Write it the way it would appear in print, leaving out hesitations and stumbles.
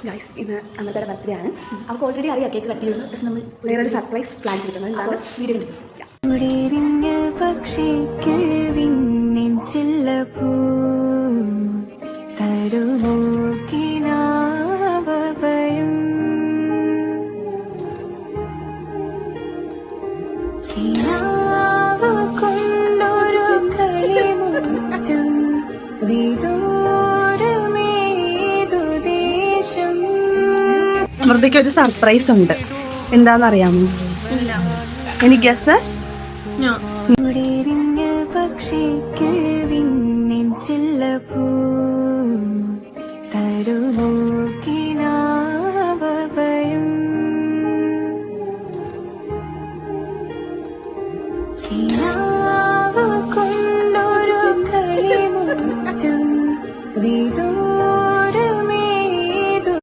Guys ഇന്ന് അന്നത്തെ birthday ആണ്. അവർക്ക് ഓൾറെഡി അറിയാം കേക്ക് കട്ട് ചെയ്യുന്നു. പക്ഷെ നമ്മൾ വേറൊരു സർപ്രൈസ് പ്ലാൻ ചെയ്തിട്ടുണ്ട്. എന്താണ് വീഡിയോ പക്ഷിക്ക് വിണ്ണിൻ ചില്ലപ്പൂ തരുമോക്കിനാവയം കിനാവ് കൊണ്ടൊരു കളിമുറ്റം വിദൂരമേതു ദേശം. അമൃതയ്ക്ക് ഒരു സർപ്രൈസ് ഉണ്ട്. എന്താണെന്നറിയാമോ? എനിക്ക് ഗസ്സസ്